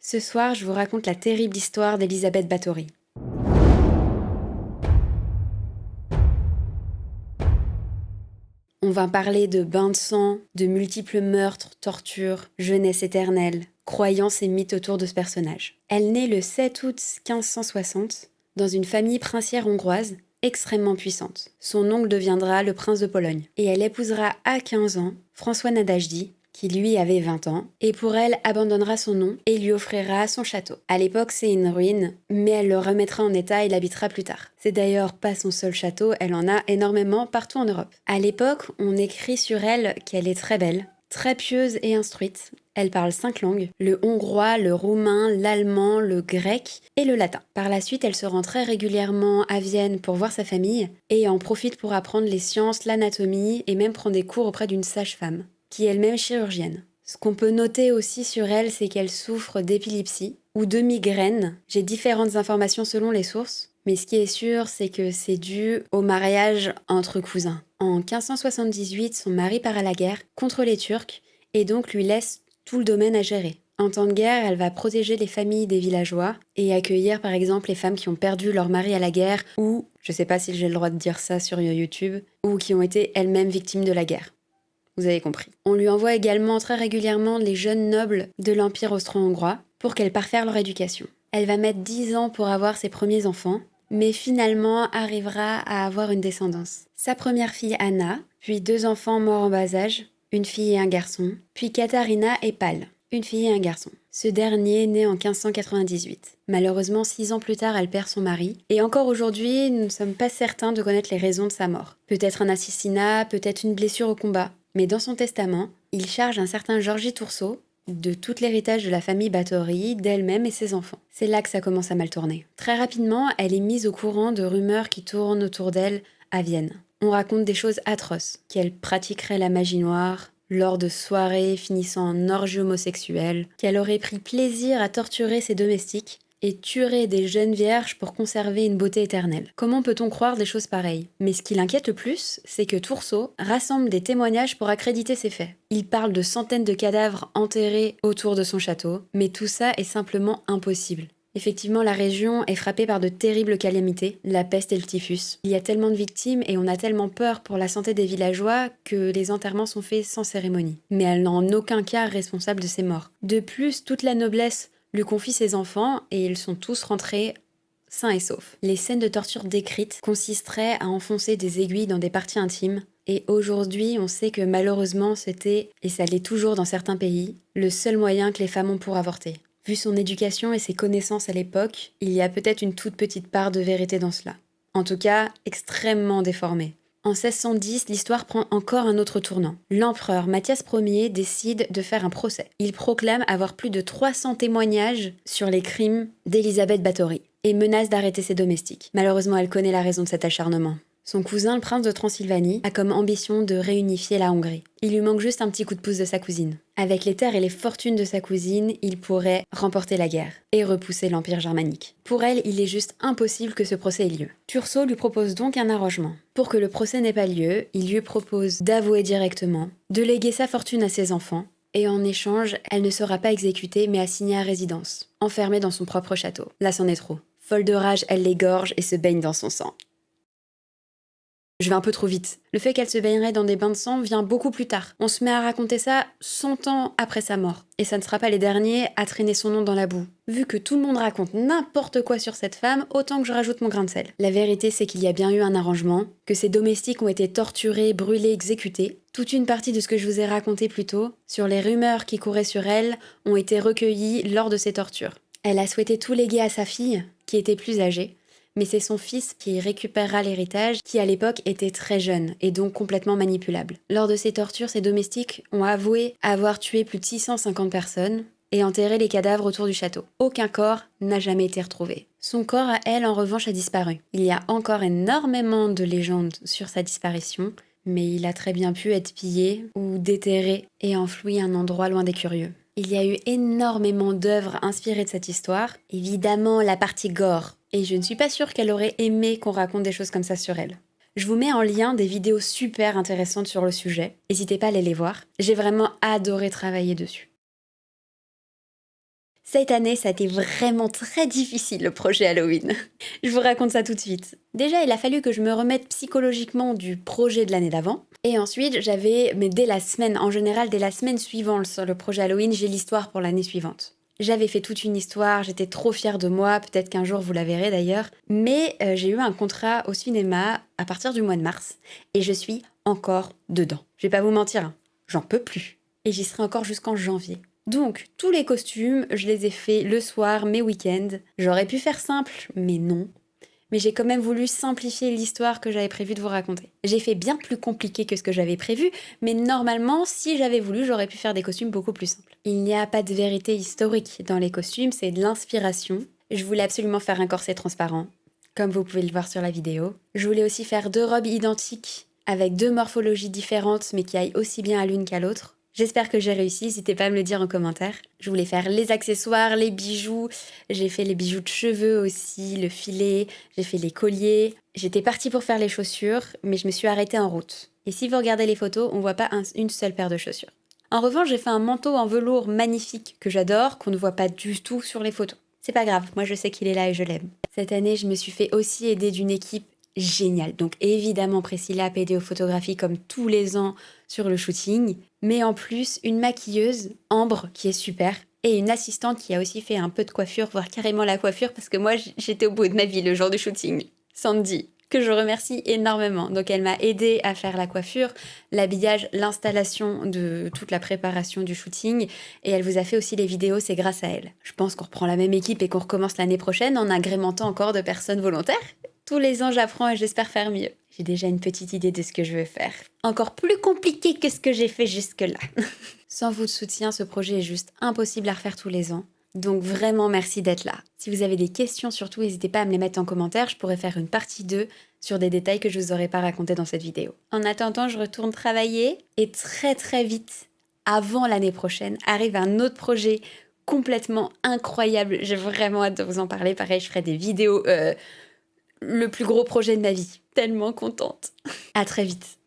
Ce soir, je vous raconte la terrible histoire d'Elisabeth Báthory. On va parler de bains de sang, de multiples meurtres, tortures, jeunesse éternelle, croyances et mythes autour de ce personnage. Elle naît le 7 août 1560 dans une famille princière hongroise extrêmement puissante. Son oncle deviendra le prince de Pologne. Et elle épousera à 15 ans François Nadasdy, qui lui avait 20 ans, et pour elle abandonnera son nom et lui offrira son château. À l'époque, c'est une ruine, mais elle le remettra en état et l'habitera plus tard. C'est d'ailleurs pas son seul château, elle en a énormément partout en Europe. À l'époque, on écrit sur elle qu'elle est très belle, très pieuse et instruite. Elle parle 5 langues, le hongrois, le roumain, l'allemand, le grec et le latin. Par la suite, elle se rend très régulièrement à Vienne pour voir sa famille et en profite pour apprendre les sciences, l'anatomie et même prendre des cours auprès d'une sage-femme, qui est elle-même chirurgienne. Ce qu'on peut noter aussi sur elle, c'est qu'elle souffre d'épilepsie ou de migraine. J'ai différentes informations selon les sources, mais ce qui est sûr, c'est que c'est dû au mariage entre cousins. En 1578, son mari part à la guerre contre les Turcs et donc lui laisse tout le domaine à gérer. En temps de guerre, elle va protéger les familles des villageois et accueillir par exemple les femmes qui ont perdu leur mari à la guerre ou, je sais pas si j'ai le droit de dire ça sur YouTube, ou qui ont été elles-mêmes victimes de la guerre. Vous avez compris. On lui envoie également très régulièrement les jeunes nobles de l'Empire austro-hongrois pour qu'elle parfaire leur éducation. Elle va mettre 10 ans pour avoir ses premiers enfants, mais finalement arrivera à avoir une descendance. Sa première fille Anna, puis 2 enfants morts en bas âge, une fille et un garçon, puis Katarina et Pal, une fille et un garçon. Ce dernier naît en 1598. Malheureusement, 6 ans plus tard, elle perd son mari. Et encore aujourd'hui, nous ne sommes pas certains de connaître les raisons de sa mort. Peut-être un assassinat, peut-être une blessure au combat. Mais dans son testament, il charge un certain Georgi Tourceau de tout l'héritage de la famille Báthory, d'elle-même et ses enfants. C'est là que ça commence à mal tourner. Très rapidement, elle est mise au courant de rumeurs qui tournent autour d'elle à Vienne. On raconte des choses atroces, qu'elle pratiquerait la magie noire, lors de soirées finissant en orgie homosexuelle, qu'elle aurait pris plaisir à torturer ses domestiques et tuerait des jeunes vierges pour conserver une beauté éternelle. Comment peut-on croire des choses pareilles ? Mais ce qui l'inquiète le plus, c'est que Tourceau rassemble des témoignages pour accréditer ses faits. Il parle de centaines de cadavres enterrés autour de son château, mais tout ça est simplement impossible. Effectivement, la région est frappée par de terribles calamités, la peste et le typhus. Il y a tellement de victimes et on a tellement peur pour la santé des villageois que les enterrements sont faits sans cérémonie. Mais elle n'est en aucun cas responsable de ces morts. De plus, toute la noblesse lui confie ses enfants et ils sont tous rentrés sains et saufs. Les scènes de torture décrites consisteraient à enfoncer des aiguilles dans des parties intimes. Et aujourd'hui, on sait que malheureusement, c'était, et ça l'est toujours dans certains pays, le seul moyen que les femmes ont pour avorter. Vu son éducation et ses connaissances à l'époque, il y a peut-être une toute petite part de vérité dans cela. En tout cas, extrêmement déformée. En 1610, l'histoire prend encore un autre tournant. L'empereur Matthias Ier décide de faire un procès. Il proclame avoir plus de 300 témoignages sur les crimes d'Elisabeth Báthory et menace d'arrêter ses domestiques. Malheureusement, elle connaît la raison de cet acharnement. Son cousin, le prince de Transylvanie, a comme ambition de réunifier la Hongrie. Il lui manque juste un petit coup de pouce de sa cousine. Avec les terres et les fortunes de sa cousine, il pourrait remporter la guerre et repousser l'Empire germanique. Pour elle, il est juste impossible que ce procès ait lieu. Tourceau lui propose donc un arrangement. Pour que le procès n'ait pas lieu, il lui propose d'avouer directement, de léguer sa fortune à ses enfants, et en échange, elle ne sera pas exécutée mais assignée à résidence, enfermée dans son propre château. Là, c'en est trop. Folle de rage, elle l'égorge et se baigne dans son sang. Je vais un peu trop vite. Le fait qu'elle se baignerait dans des bains de sang vient beaucoup plus tard. On se met à raconter ça 100 ans après sa mort. Et ça ne sera pas les derniers à traîner son nom dans la boue. Vu que tout le monde raconte n'importe quoi sur cette femme, autant que je rajoute mon grain de sel. La vérité, c'est qu'il y a bien eu un arrangement, que ses domestiques ont été torturés, brûlés, exécutés. Toute une partie de ce que je vous ai raconté plus tôt, sur les rumeurs qui couraient sur elle, ont été recueillies lors de ces tortures. Elle a souhaité tout léguer à sa fille, qui était plus âgée, mais c'est son fils qui récupérera l'héritage, qui à l'époque était très jeune et donc complètement manipulable. Lors de ces tortures, ses domestiques ont avoué avoir tué plus de 650 personnes et enterré les cadavres autour du château. Aucun corps n'a jamais été retrouvé. Son corps à elle, en revanche, a disparu. Il y a encore énormément de légendes sur sa disparition, mais il a très bien pu être pillé ou déterré et enfoui à un endroit loin des curieux. Il y a eu énormément d'œuvres inspirées de cette histoire. Évidemment, la partie gore. Et je ne suis pas sûre qu'elle aurait aimé qu'on raconte des choses comme ça sur elle. Je vous mets en lien des vidéos super intéressantes sur le sujet. N'hésitez pas à aller les voir. J'ai vraiment adoré travailler dessus. Cette année, ça a été vraiment très difficile le projet Halloween. Je vous raconte ça tout de suite. Déjà, il a fallu que je me remette psychologiquement du projet de l'année d'avant. Et ensuite, mais dès la semaine, en général, dès la semaine suivante sur le projet Halloween, j'ai l'histoire pour l'année suivante. J'avais fait toute une histoire, j'étais trop fière de moi, peut-être qu'un jour vous la verrez d'ailleurs. Mais j'ai eu un contrat au cinéma à partir du mois de mars. Et je suis encore dedans. Je vais pas vous mentir, hein, j'en peux plus. Et j'y serai encore jusqu'en janvier. Donc, tous les costumes, je les ai faits le soir, mes week-ends. J'aurais pu faire simple, mais non. Mais j'ai quand même voulu simplifier l'histoire que j'avais prévu de vous raconter. J'ai fait bien plus compliqué que ce que j'avais prévu, mais normalement, si j'avais voulu, j'aurais pu faire des costumes beaucoup plus simples. Il n'y a pas de vérité historique dans les costumes, c'est de l'inspiration. Je voulais absolument faire un corset transparent, comme vous pouvez le voir sur la vidéo. Je voulais aussi faire 2 robes identiques, avec 2 morphologies différentes, mais qui aillent aussi bien à l'une qu'à l'autre. J'espère que j'ai réussi, n'hésitez pas à me le dire en commentaire. Je voulais faire les accessoires, les bijoux, j'ai fait les bijoux de cheveux aussi, le filet, j'ai fait les colliers. J'étais partie pour faire les chaussures, mais je me suis arrêtée en route. Et si vous regardez les photos, on voit pas une seule paire de chaussures. En revanche, j'ai fait un manteau en velours magnifique que j'adore, qu'on ne voit pas du tout sur les photos. C'est pas grave, moi je sais qu'il est là et je l'aime. Cette année, je me suis fait aussi aider d'une équipe géniale. Donc évidemment, Priscilla a aidé aux photographies comme tous les ans sur le shooting, mais en plus une maquilleuse, Ambre, qui est super, et une assistante qui a aussi fait un peu de coiffure, voire carrément la coiffure, parce que moi j'étais au bout de ma vie le jour du shooting. Sandy, que je remercie énormément. Donc elle m'a aidée à faire la coiffure, l'habillage, l'installation de toute la préparation du shooting, et elle vous a fait aussi les vidéos, c'est grâce à elle. Je pense qu'on reprend la même équipe et qu'on recommence l'année prochaine en agrémentant encore de personnes volontaires. Tous les ans, j'apprends et j'espère faire mieux. J'ai déjà une petite idée de ce que je veux faire. Encore plus compliqué que ce que j'ai fait jusque-là. Sans votre soutien, ce projet est juste impossible à refaire tous les ans. Donc vraiment, merci d'être là. Si vous avez des questions, surtout, n'hésitez pas à me les mettre en commentaire. Je pourrais faire une partie 2 sur des détails que je vous aurais pas racontés dans cette vidéo. En attendant, je retourne travailler et très très vite, avant l'année prochaine, arrive un autre projet complètement incroyable. J'ai vraiment hâte de vous en parler. Pareil, je ferai des vidéos... le plus gros projet de ma vie. Tellement contente. À très vite.